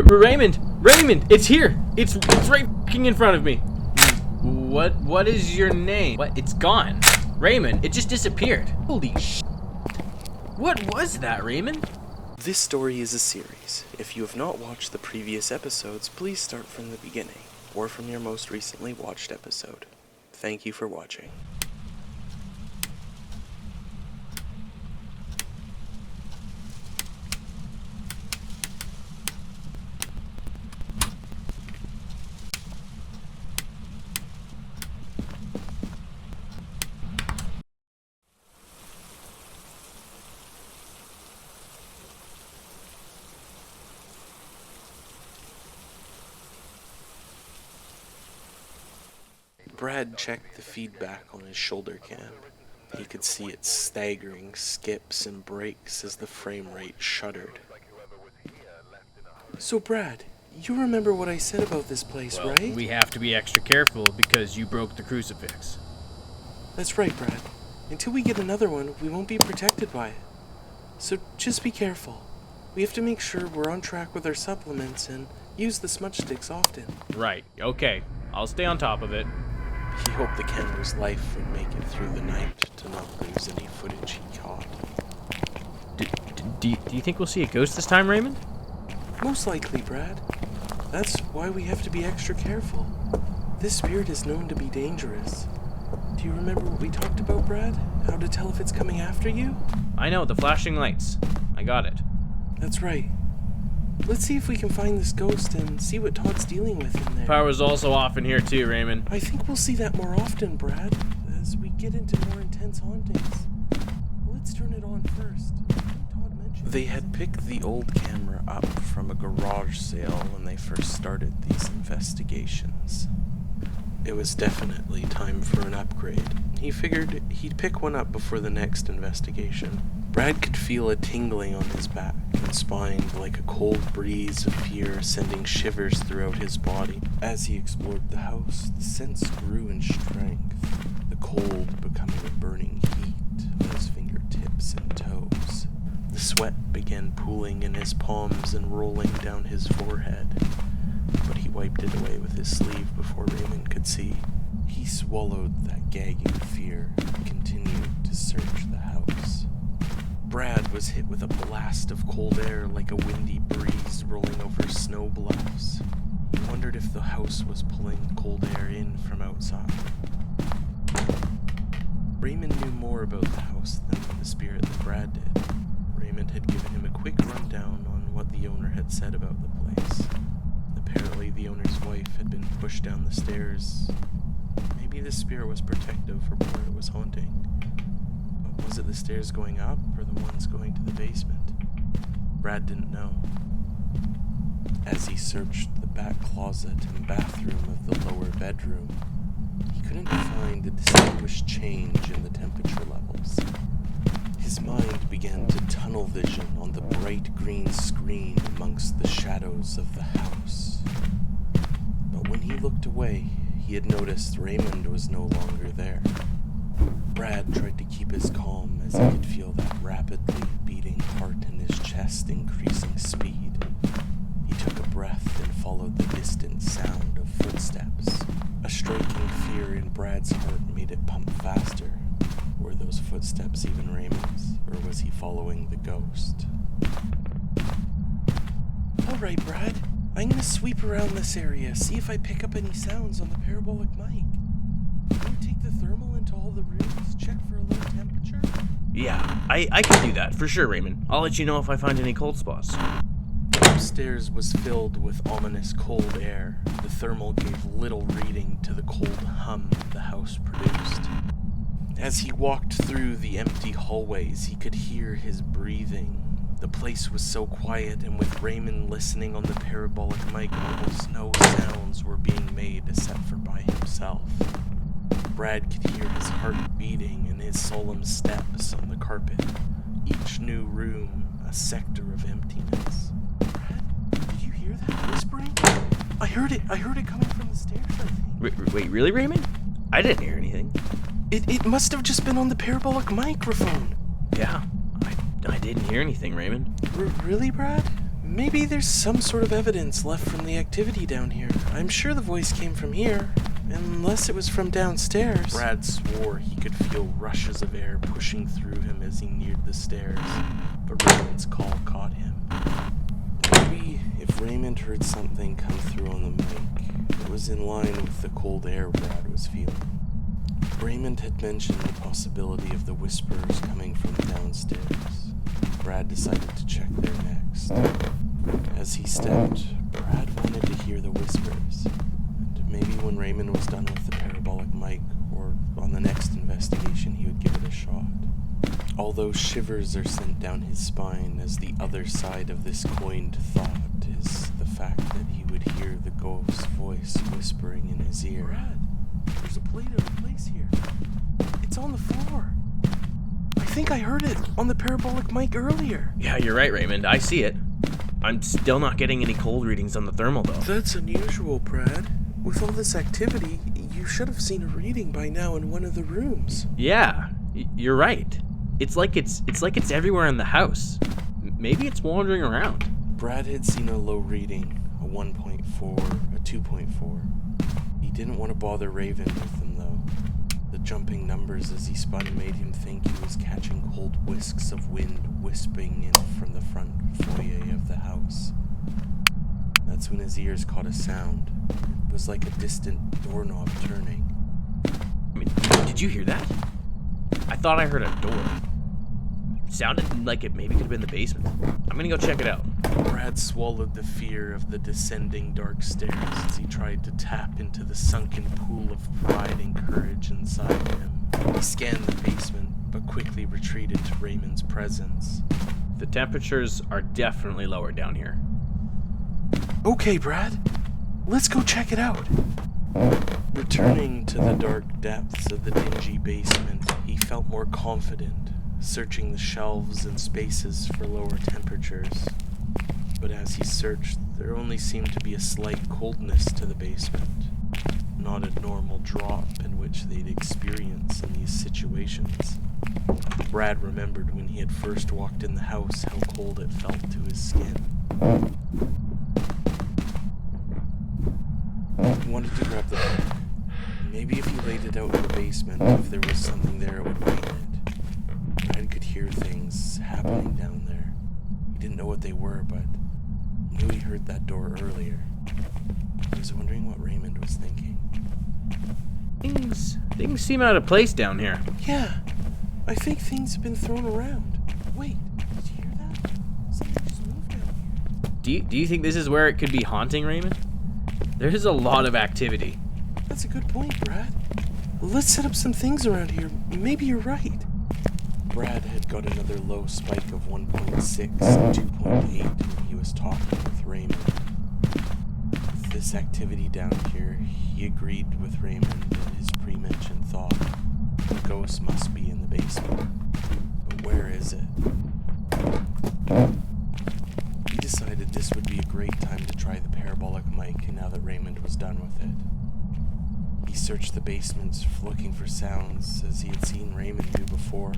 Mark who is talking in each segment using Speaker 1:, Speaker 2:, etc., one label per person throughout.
Speaker 1: Raymond! Raymond! It's here! It's right f***ing in front of me! What is your name? What? It's gone. Raymond, it just disappeared. Holy sh**. What was that, Raymond?
Speaker 2: This story is a series. If you have not watched the previous episodes, please start from the beginning, or from your most recently watched episode. Thank you for watching. Brad checked the feedback on his shoulder cam. He could see its staggering skips and breaks as the frame rate shuddered. So Brad, you remember what I said about this place, right?
Speaker 1: We have to be extra careful because you broke the crucifix.
Speaker 2: That's right, Brad. Until we get another one, we won't be protected by it. So just be careful. We have to make sure we're on track with our supplements and use the smudge sticks often.
Speaker 1: Right, okay. I'll stay on top of it.
Speaker 2: He hoped the camera's life would make it through the night to not lose any footage he caught.
Speaker 1: Do you think we'll see a ghost this time, Raymond?
Speaker 2: Most likely, Brad. That's why we have to be extra careful. This spirit is known to be dangerous. Do you remember what we talked about, Brad? How to tell if it's coming after you?
Speaker 1: I know, the flashing lights. I got it.
Speaker 2: That's right. Let's see if we can find this ghost and see what Todd's dealing with in there.
Speaker 1: Power's also off in here too, Raymond.
Speaker 2: I think we'll see that more often, Brad, as we get into more intense hauntings. Let's turn it on first. Todd mentioned they had picked the old camera up from a garage sale when they first started these investigations. It was definitely time for an upgrade. He figured he'd pick one up before the next investigation. Brad could feel a tingling on his back and spine, like a cold breeze of fear sending shivers throughout his body. As he explored the house, the sense grew in strength, the cold becoming a burning heat on his fingertips and toes. The sweat began pooling in his palms and rolling down his forehead, but he wiped it away with his sleeve before Raymond could see. He swallowed that gagging fear and continued to search the house. Brad was hit with a blast of cold air like a windy breeze rolling over snow bluffs. He wondered if the house was pulling cold air in from outside. Raymond knew more about the house than the spirit that Brad did. Raymond had given him a quick rundown on what the owner had said about the place. Apparently the owner's wife had been pushed down the stairs. Maybe the spirit was protective for where it was haunting. But was it the stairs going up or the ones going to the basement? Brad didn't know. As he searched the back closet and bathroom of the lower bedroom, he couldn't find a distinguished change in the temperature levels. His mind began to tunnel vision on the bright green screen amongst the shadows of the house. But when he looked away, he had noticed Raymond was no longer there. Brad tried to keep his calm as he could feel that rapidly beating heart in his chest increasing speed. He took a breath and followed the distant sound of footsteps. A striking fear in Brad's heart made it pump faster. Were those footsteps even Raymond's, or was he following the ghost? Alright, Brad. I'm gonna sweep around this area, see if I pick up any sounds on the parabolic mic. Can you take the thermal into all the rooms, check for a low temperature?
Speaker 1: Yeah, I can do that, for sure, Raymond. I'll let you know if I find any cold spots.
Speaker 2: Upstairs was filled with ominous cold air. The thermal gave little reading to the cold hum the house produced. As he walked through the empty hallways, he could hear his breathing. The place was so quiet, and with Raymond listening on the parabolic mic, almost no sounds were being made except for by himself. Brad could hear his heart beating and his solemn steps on the carpet. Each new room, a sector of emptiness. Brad, did you hear that whispering? I heard it coming from the stairs, I think.
Speaker 1: Wait, really, Raymond? I didn't hear anything.
Speaker 2: It must have just been on the parabolic microphone.
Speaker 1: Yeah, I didn't hear anything, Raymond.
Speaker 2: Really, Brad? Maybe there's some sort of evidence left from the activity down here. I'm sure the voice came from here, unless it was from downstairs. Brad swore he could feel rushes of air pushing through him as he neared the stairs, but Raymond's call caught him. Maybe if Raymond heard something come through on the mic, it was in line with the cold air Brad was feeling. Raymond had mentioned the possibility of the whispers coming from downstairs. Brad decided to check there next. As he stepped, Brad wanted to hear the whispers, and maybe when Raymond was done with the parabolic mic, or on the next investigation, he would give it a shot. Although shivers are sent down his spine, as the other side of this coined thought is the fact that he would hear the ghost's voice whispering in his ear.
Speaker 3: Brad, there's a plate out of place here. It's on the floor. I think I heard it on the parabolic mic earlier.
Speaker 1: Yeah, you're right, Raymond. I see it. I'm still not getting any cold readings on the thermal, though.
Speaker 3: That's unusual, Brad. With all this activity, you should have seen a reading by now in one of the rooms.
Speaker 1: Yeah, you're right. It's like it's everywhere in the house. Maybe it's wandering around.
Speaker 2: Brad had seen a low reading, a 1.4, a 2.4. He didn't want to bother Raven with them, though. The jumping numbers as he spun made him think he was catching cold whisks of wind wisping in from the front foyer of the house. That's when his ears caught a sound. It was like a distant doorknob turning.
Speaker 1: I mean, did you hear that? I thought I heard a door. It sounded like it maybe could have been the basement. I'm gonna go check it out.
Speaker 2: Brad swallowed the fear of the descending dark stairs as he tried to tap into the sunken pool of pride and courage inside him. He scanned the basement, but quickly retreated to Raymond's presence.
Speaker 1: The temperatures are definitely lower down here.
Speaker 3: Okay, Brad. Let's go check it out.
Speaker 2: Returning to the dark depths of the dingy basement, he felt more confident, searching the shelves and spaces for lower temperatures. But as he searched, there only seemed to be a slight coldness to the basement, not a normal drop in which they'd experience in these situations. Brad remembered when he had first walked in the house how cold it felt to his skin. He wanted to grab the book. Maybe if he laid it out in the basement, if there was something there, it would brighten it. Brad could hear things happening down there. He didn't know what they were, but he knew he heard that door earlier. He was wondering what Raymond was thinking.
Speaker 1: Things seem out of place down here.
Speaker 3: Yeah, I think things have been thrown around. Wait, did you hear that? Something just moved down here.
Speaker 1: Do you think this is where it could be haunting, Raymond? There's a lot of activity.
Speaker 3: That's a good point, Brad. Let's set up some things around here. Maybe you're right.
Speaker 2: Brad had got another low spike of 1.6 and 2.8 when he was talking with Raymond. With this activity down here, he agreed with Raymond that his pre-mentioned thought. The ghost must be in the basement. But where is it? He decided this would be a great time to try the parabolic mic now that Raymond was done with it. He searched the basements looking for sounds as he had seen Raymond do before.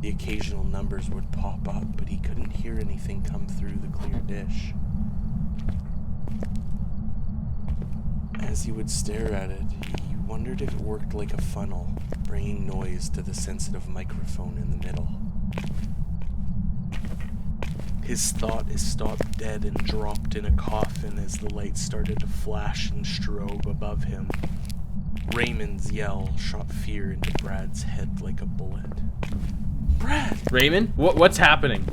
Speaker 2: The occasional numbers would pop up, but he couldn't hear anything come through the clear dish. As he would stare at it, he wondered if it worked like a funnel, bringing noise to the sensitive microphone in the middle. His thought is stopped dead and dropped in a coffin as the light started to flash and strobe above him. Raymond's yell shot fear into Brad's head like a bullet.
Speaker 3: Brad!
Speaker 1: Raymond, what's happening?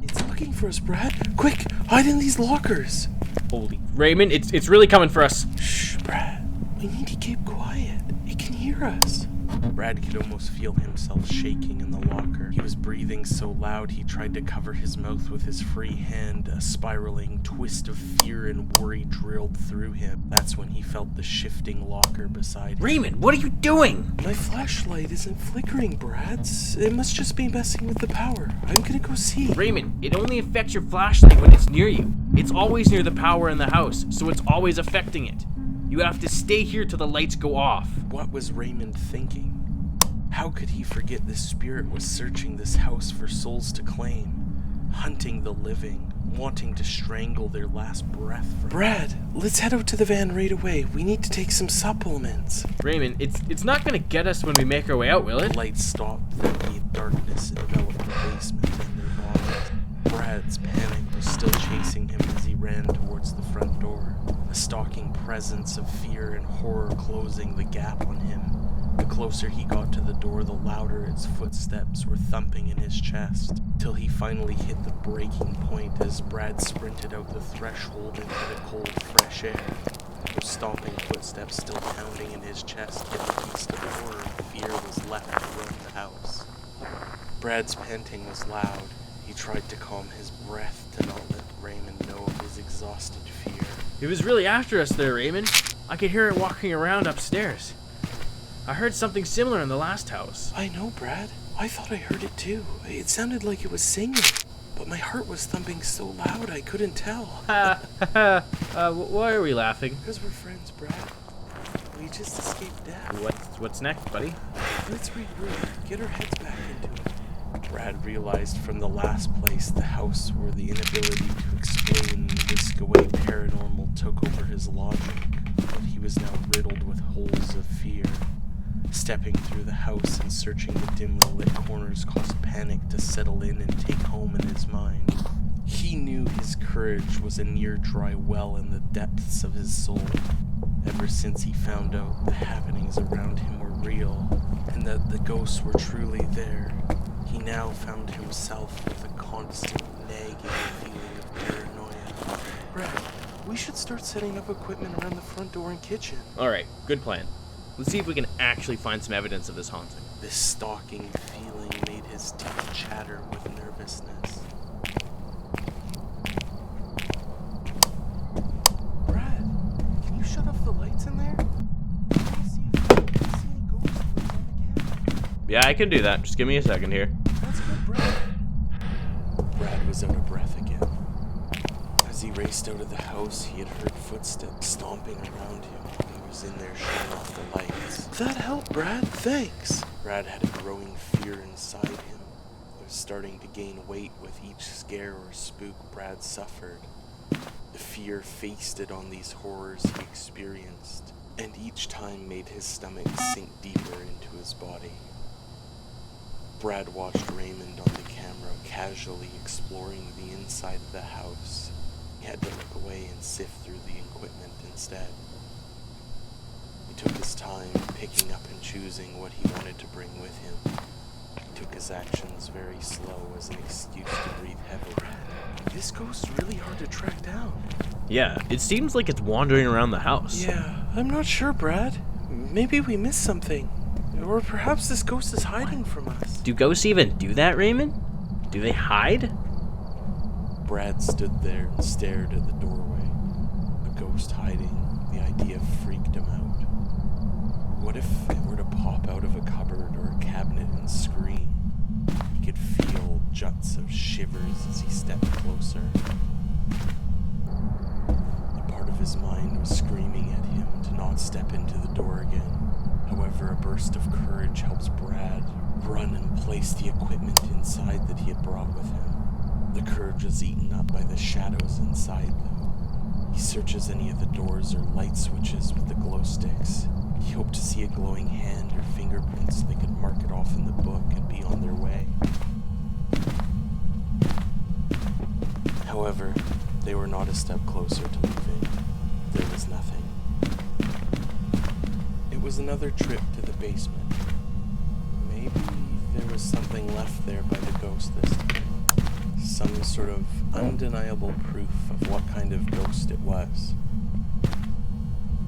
Speaker 3: It's looking for us, Brad. Quick, hide in these lockers.
Speaker 1: Holy Raymond, it's really coming for us.
Speaker 3: Shh, Brad. We need to keep quiet. It can hear us.
Speaker 2: Brad could almost feel himself shaking in the locker. He was breathing so loud he tried to cover his mouth with his free hand. A spiraling twist of fear and worry drilled through him. That's when he felt the shifting locker beside him.
Speaker 1: Raymond, what are you doing?
Speaker 3: My flashlight isn't flickering, Brad. It must just be messing with the power. I'm gonna go see.
Speaker 1: Raymond, it only affects your flashlight when it's near you. It's always near the power in the house, so it's always affecting it. You have to stay here till the lights go off.
Speaker 2: What was Raymond thinking? How could he forget this spirit was searching this house for souls to claim? hunting the living, wanting to strangle their last breath from
Speaker 3: Brad, let's head out to the van right away. We need to take some supplements.
Speaker 1: Raymond, it's not gonna get us when we make our way out, will
Speaker 2: The
Speaker 1: it?
Speaker 2: lights stopped, then the darkness enveloped the basement and their bodies. Brad's panic was still chasing him as he ran towards the front door, a stalking presence of fear and horror closing the gap on him. The closer he got to the door, the louder its footsteps were thumping in his chest, till he finally hit the breaking point as Brad sprinted out the threshold into the cold, fresh air. Those stomping footsteps still pounding in his chest, yet the beast of horror and fear was left to roam the house. Brad's panting was loud. He tried to calm his breath to not let Raymond know of his exhausted fear.
Speaker 1: It was really after us there, Raymond. I could hear it walking around upstairs. I heard something similar in the last house.
Speaker 3: I know, Brad. I thought I heard it too. It sounded like it was singing, but my heart was thumping so loud I couldn't tell.
Speaker 1: Why are we laughing?
Speaker 3: Because we're friends, Brad. We just escaped death.
Speaker 1: What's next, buddy?
Speaker 3: Let's regroup. Get our heads back into it.
Speaker 2: Brad realized from the last place, the house, where the inability to explain the whisk-away paranormal took over his logic, that he was now riddled with holes of fear. Stepping through the house and searching the dimly lit corners caused panic to settle in and take home in his mind. He knew his courage was a near dry well in the depths of his soul. Ever since he found out the happenings around him were real, and that the ghosts were truly there, he now found himself with a constant nagging feeling of paranoia.
Speaker 3: Brad, we should start setting up equipment around the front door and kitchen.
Speaker 1: Alright, good plan. Let's see if we can actually find some evidence of this haunting.
Speaker 2: This stalking feeling made his teeth chatter with nervousness.
Speaker 3: Brad, can you shut off the lights in there? I want to see if I can see any ghosts on the camera.
Speaker 1: Yeah, I can do that. Just give me a second here.
Speaker 3: That's good, Brad.
Speaker 2: Brad was out of breath again. As he raced out of the house, he had heard footsteps stomping around him. He was in there shutting off the lights.
Speaker 3: That helped, Brad. Thanks.
Speaker 2: Brad had a growing fear inside him. It was starting to gain weight with each scare or spook Brad suffered. The fear feasted on these horrors he experienced, and each time made his stomach sink deeper into his body. Brad watched Raymond on the camera casually exploring the inside of the house. He had to look away and sift through the equipment instead. He took his time, picking up and choosing what he wanted to bring with him. He took his actions very slow as an excuse to breathe heavily.
Speaker 3: This ghost's really hard to track down.
Speaker 1: Yeah, it seems like it's wandering around the house.
Speaker 3: Yeah, I'm not sure, Brad. Maybe we missed something. Or perhaps this ghost is hiding from us.
Speaker 1: Do ghosts even do that, Raymond? Do they hide?
Speaker 2: Brad stood there and stared at the doorway. A ghost hiding, the idea freaked him out. What if it were to pop out of a cupboard or a cabinet and scream? He could feel juts of shivers as he stepped closer. A part of his mind was screaming at him to not step into the door again. However, a burst of courage helps Brad run and place the equipment inside that he had brought with him. The courage was eaten up by the shadows inside, though. He searches any of the doors or light switches with the glow sticks. He hoped to see a glowing hand or fingerprints so they could mark it off in the book and be on their way. However, they were not a step closer to moving. There was nothing. It was another trip to the basement. Maybe there was something left there by the ghost this time. Some sort of undeniable proof of what kind of ghost it was.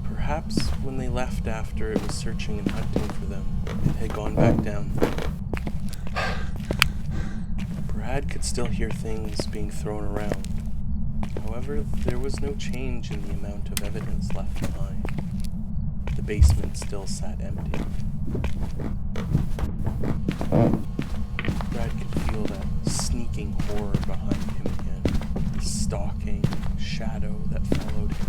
Speaker 2: Perhaps when they left after it was searching and hunting for them, it had gone back down. Brad could still hear things being thrown around. However, there was no change in the amount of evidence left behind. The basement still sat empty. Brad could feel that sneaking horror behind him again, the stalking shadow that followed him.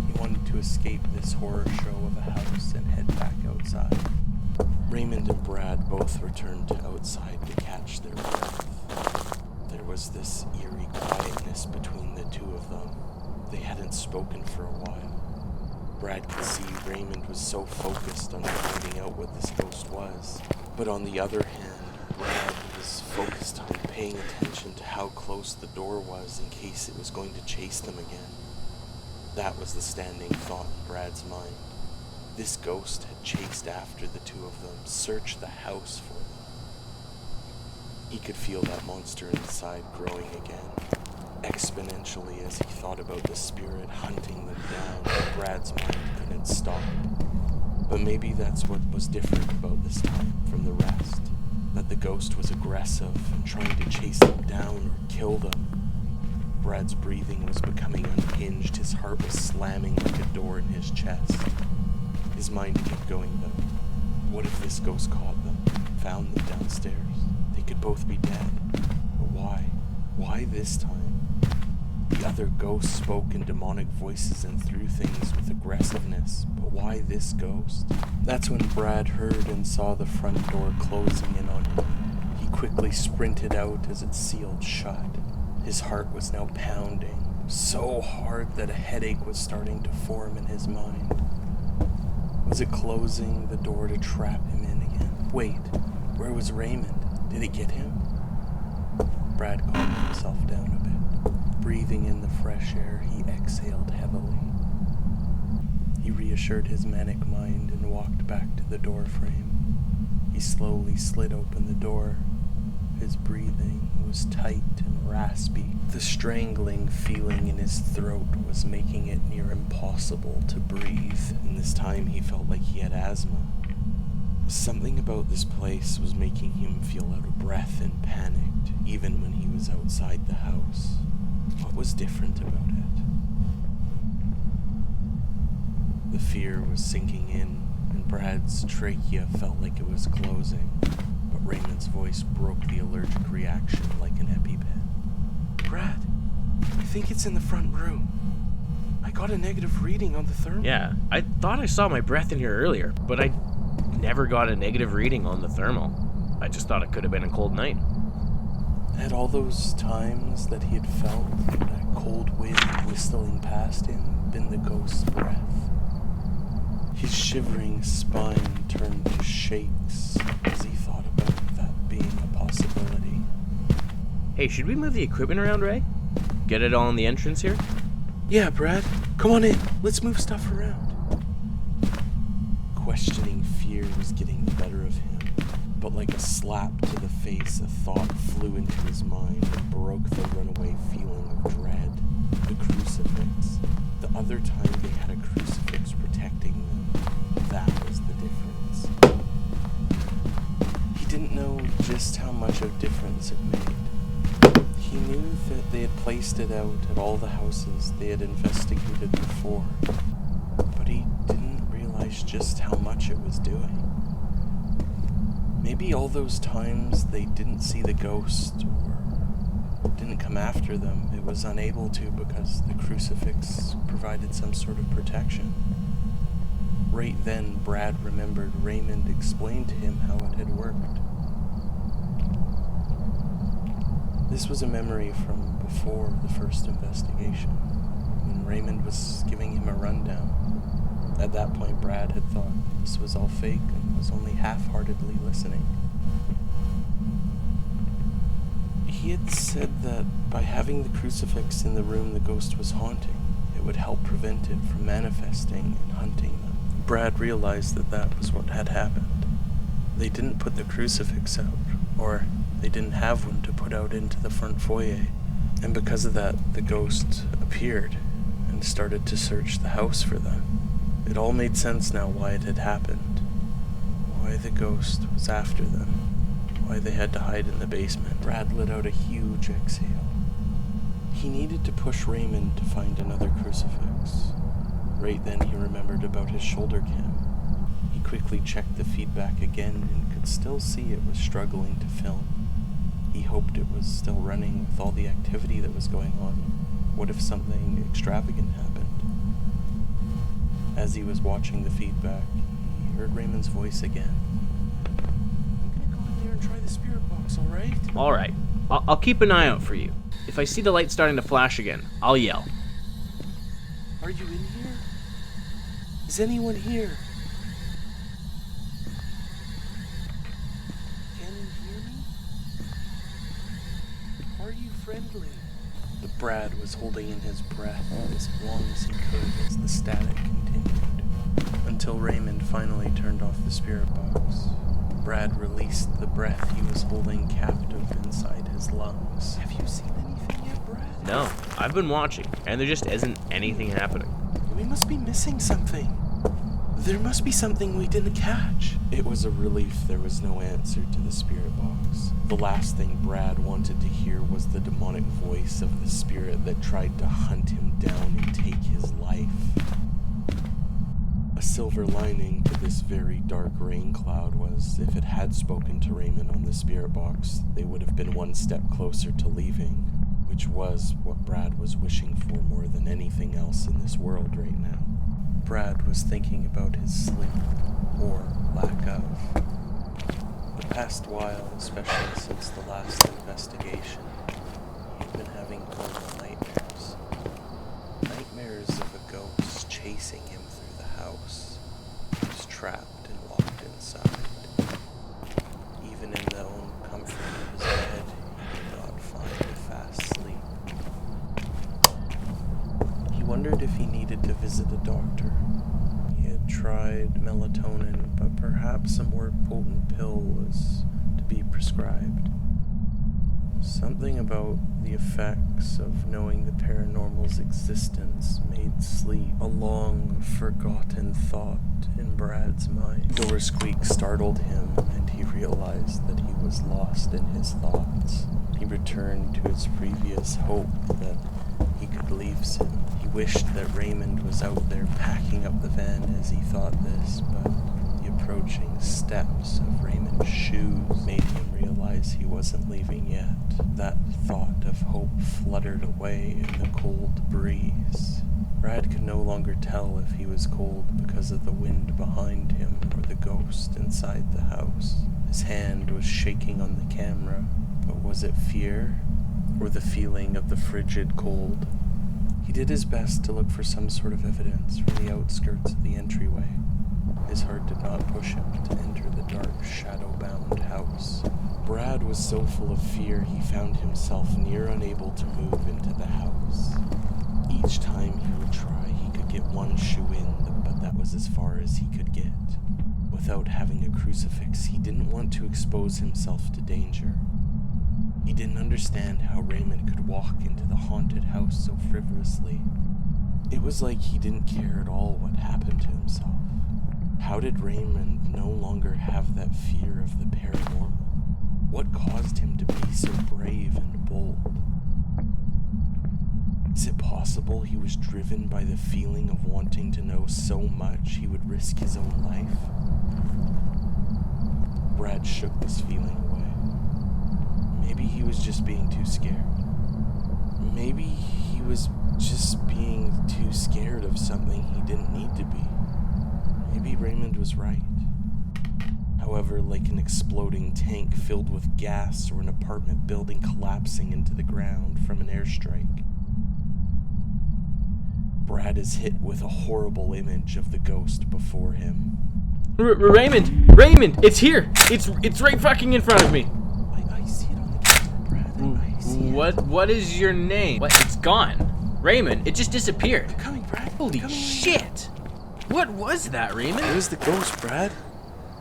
Speaker 2: He wanted to escape this horror show of a house and head back outside. Raymond and Brad both returned to outside to catch their breath. There was this eerie quietness between the two of them. They hadn't spoken for a while. Brad could see Raymond was so focused on finding out what this ghost was. But on the other hand, Brad was focused on paying attention to how close the door was in case it was going to chase them again. That was the standing thought in Brad's mind. This ghost had chased after the two of them, searched the house for them. He could feel that monster inside growing again, exponentially as he thought about the spirit hunting them down. Brad's mind couldn't stop. But maybe that's what was different about this time from the rest. That the ghost was aggressive and trying to chase them down or kill them. Brad's breathing was becoming unhinged. His heart was slamming like a door in his chest. His mind kept going though. What if this ghost caught them, found them downstairs? They could both be dead. But why? Why this time? The other ghosts spoke in demonic voices and threw things with aggressiveness, but why this ghost? That's when Brad heard and saw the front door closing in on him. He quickly sprinted out as it sealed shut. His heart was now pounding, so hard that a headache was starting to form in his mind. Was it closing the door to trap him in again? Wait, where was Raymond? Did it get him? Brad calmed himself down a bit. Breathing in the fresh air, he exhaled heavily. He reassured his manic mind and walked back to the door frame. He slowly slid open the door. His breathing was tight and raspy. The strangling feeling in his throat was making it near impossible to breathe, and this time he felt like he had asthma. Something about this place was making him feel out of breath and panicked, even when he was outside the house. What was different about it? The fear was sinking in, and Brad's trachea felt like it was closing. But Raymond's voice broke the allergic reaction like an EpiPen.
Speaker 3: Brad, I think it's in the front room. I got a negative reading on the thermal.
Speaker 1: Yeah, I thought I saw my breath in here earlier, but I never got a negative reading on the thermal. I just thought it could have been a cold night.
Speaker 2: Had all those times that he had felt that cold wind whistling past him been the ghost's breath? His shivering spine turned to shakes as he thought about that being a possibility.
Speaker 1: Hey, should we move the equipment around, Ray? Get it all in the entrance here?
Speaker 3: Yeah, Brad. Come on in. Let's move stuff around.
Speaker 2: Questioning fear was getting the better of him, but like a slap to the face, a thought flew into his mind and broke the runaway feeling of dread. The crucifix. The other time they had a crucifix protecting them. That was the difference. He didn't know just how much of difference it made. He knew that they had placed it out at all the houses they had investigated before, but he didn't realize just how much it was doing. Maybe all those times they didn't see the ghost or didn't come after them, it was unable to because the crucifix provided some sort of protection. Right then, Brad remembered Raymond explained to him how it had worked. This was a memory from before the first investigation, when Raymond was giving him a rundown. At that point, Brad had thought this was all fake and was only half-heartedly listening. He had said that by having the crucifix in the room the ghost was haunting, it would help prevent it from manifesting and hunting them. Brad realized that that was what had happened. They didn't put the crucifix out, or they didn't have one to put out into the front foyer, and because of that, the ghost appeared and started to search the house for them. It all made sense now why it had happened, why the ghost was after them, why they had to hide in the basement. Brad let out a huge exhale. He needed to push Raymond to find another crucifix. Right then he remembered about his shoulder cam. He quickly checked the feedback again and could still see it was struggling to film. He hoped it was still running with all the activity that was going on. What if something extravagant happened? As he was watching the feedback, he heard Raymond's voice again.
Speaker 3: I'm gonna go in there and try the spirit box, alright?
Speaker 1: Alright. I'll keep an eye out for you. If I see the light starting to flash again, I'll yell.
Speaker 3: Are you in here? Is anyone here? Can you hear me? Are you friendly? The Brad was holding in his breath as long as he could as the static continued, until Raymond finally turned off the spirit box. Brad released the breath he was holding captive inside his lungs. Have you seen anything yet, Brad?
Speaker 1: No, I've been watching, and there just isn't anything happening.
Speaker 3: We must be missing something. There must be something we didn't catch. It was a relief there was no answer to the spirit box. The last thing Brad wanted to hear was the demonic voice of the spirit that tried to hunt him down and take his life. A silver lining to this very dark rain cloud was, if it had spoken to Raymond on the spirit box, they would have been one step closer to leaving, which was what Brad was wishing for more than anything else in this world right now. Brad was thinking about his sleep, or lack of. The past while, especially since the last investigation, he'd been having horrible nightmares. Nightmares of a ghost chasing him through the house. He was trapped and locked inside. Even in the own comfort of his bed, he could not find a fast sleep. He wondered if he needed to visit a doctor. He had tried melatonin, but perhaps a more potent pill was to be prescribed. Something about the effects of knowing the paranormal's existence made sleep a long, forgotten thought in Brad's mind. Door squeak startled him, and he realized that he was lost in his thoughts. He returned to his previous hope that he could leave soon. He wished that Raymond was out there packing up the van as he thought this, but the approaching steps of Raymond's shoes made him realize he wasn't leaving yet. That thought of hope fluttered away in the cold breeze. Brad could no longer tell if he was cold because of the wind behind him or the ghost inside the house. His hand was shaking on the camera, but was it fear or the feeling of the frigid cold? He did his best to look for some sort of evidence from the outskirts of the entryway. His heart did not push him to enter the dark, shadow-bound house. Brad was so full of fear he found himself near unable to move into the house. Each time he would try, he could get one shoe in, but that was as far as he could get. Without having a crucifix, he didn't want to expose himself to danger. He didn't understand how Raymond could walk into the haunted house so frivolously. It was like he didn't care at all what happened to himself. How did Raymond no longer have that fear of the paranormal? What caused him to be so brave and bold? Is it possible he was driven by the feeling of wanting to know so much he would risk his own life? Brad shook this feeling away. Maybe he was just being too scared. Maybe he was just being too scared of something he didn't need to be. Maybe Raymond was right. However, like an exploding tank filled with gas or an apartment building collapsing into the ground from an airstrike, Brad is hit with a horrible image of the ghost before him.
Speaker 1: Raymond, it's here. It's right fucking in front of me.
Speaker 3: I see it on the camera, Brad. I see it.
Speaker 1: What is your name? What? It's gone. Raymond, it just disappeared.
Speaker 3: I'm coming, Brad.
Speaker 1: Holy shit! What was that, Raymond?
Speaker 3: It was the ghost, Brad.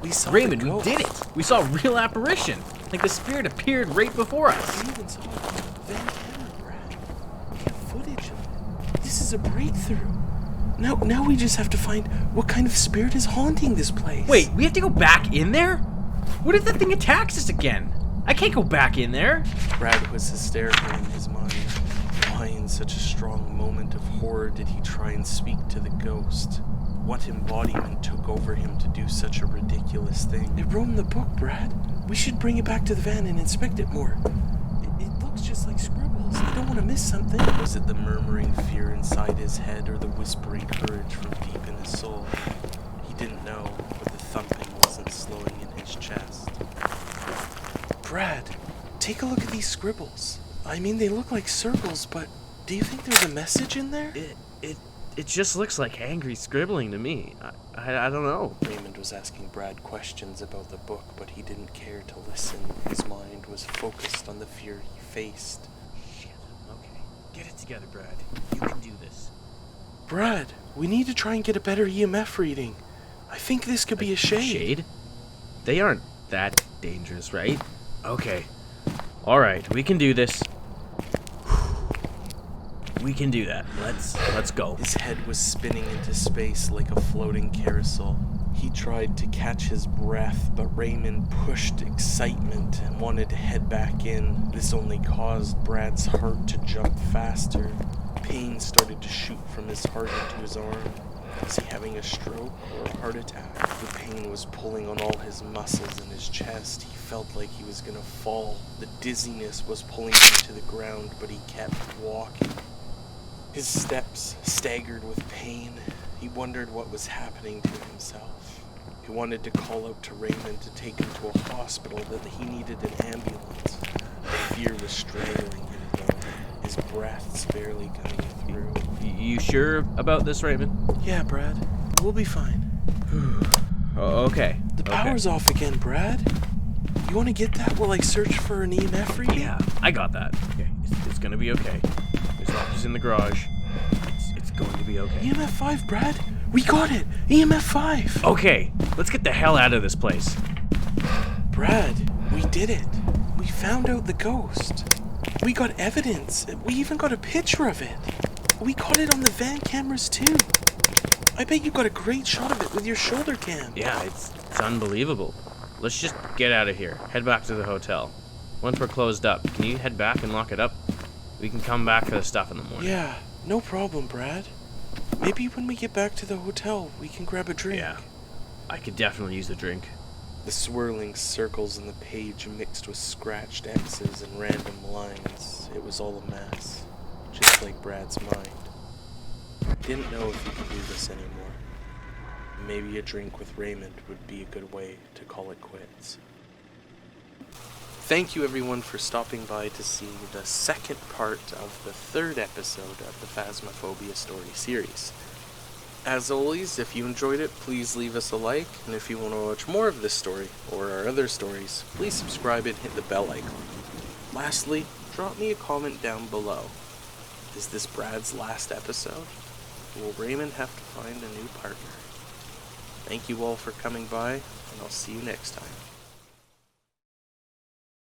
Speaker 3: We saw
Speaker 1: Raymond,
Speaker 3: the
Speaker 1: we
Speaker 3: ghost.
Speaker 1: did it. We saw a real apparition. Like the spirit appeared right before us.
Speaker 3: We even saw it on the van camera, Brad. We have footage of it. This is a breakthrough. Now we just have to find what kind of spirit is haunting this place.
Speaker 1: Wait, we have to go back in there? What if that thing attacks us again? I can't go back in there.
Speaker 3: Brad was hysterical in his mind. Why in such a strong moment of horror did he try and speak to the ghost? What embodiment took over him to do such a ridiculous thing? It wrote in the book, Brad. We should bring it back to the van and inspect it more. It looks just like scribbles. I don't want to miss something. Was it the murmuring fear inside his head or the whispering courage from deep in his soul? He didn't know, but the thumping wasn't slowing in his chest. Brad, take a look at these scribbles. I mean, they look like circles, but do you think there's a message in there?
Speaker 1: It just looks like angry scribbling to me. I don't know.
Speaker 3: Raymond was asking Brad questions about the book, but he didn't care to listen. His mind was focused on the fear he faced.
Speaker 1: Shit. Okay. Get it together, Brad. You can do this.
Speaker 3: Brad, we need to try and get a better EMF reading. I think this could be a shade.
Speaker 1: Shade? They aren't that dangerous, right? Okay. Alright, we can do this. We can do that. Let's go.
Speaker 3: His head was spinning into space like a floating carousel. He tried to catch his breath, but Raymond pushed excitement and wanted to head back in. This only caused Brad's heart to jump faster. Pain started to shoot from his heart into his arm. Was he having a stroke or a heart attack? The pain was pulling on all his muscles in his chest. He felt like he was gonna fall. The dizziness was pulling him to the ground, but he kept walking. His steps staggered with pain. He wondered what was happening to himself. He wanted to call out to Raymond to take him to a hospital, that he needed an ambulance. The fear was strangling him, though. His breath's barely coming through.
Speaker 1: You sure about this, Raymond?
Speaker 3: Yeah, Brad. We'll be fine.
Speaker 1: Okay.
Speaker 3: The power's off again, Brad. You want to get that while I search for an EMF reading?
Speaker 1: Yeah, I got that. Okay, it's gonna be okay. There's lockers in the garage. It's going to be okay.
Speaker 3: EMF 5, Brad. We got it. EMF 5.
Speaker 1: Okay, let's get the hell out of this place.
Speaker 3: Brad, we did it. We found out the ghost. We got evidence. We even got a picture of it. We caught it on the van cameras too. I bet you got a great shot of it with your shoulder cam.
Speaker 1: Yeah, it's unbelievable. Let's just get out of here. Head back to the hotel. Once we're closed up, can you head back and lock it up? We can come back for the stuff in the morning.
Speaker 3: Yeah, no problem, Brad. Maybe when we get back to the hotel, we can grab a drink.
Speaker 1: Yeah, I could definitely use a drink.
Speaker 3: The swirling circles in the page mixed with scratched X's and random lines. It was all a mess, just like Brad's mind. Didn't know if he could do this anymore. Maybe a drink with Raymond would be a good way to call it quits. Thank you everyone for stopping by to see the second part of the third episode of the Phasmophobia story series. As always, if you enjoyed it, please leave us a like, and if you want to watch more of this story, or our other stories, please subscribe and hit the bell icon. Lastly, drop me a comment down below. Is this Brad's last episode? Will Raymond have to find a new partner? Thank you all for coming by, and I'll see you next time.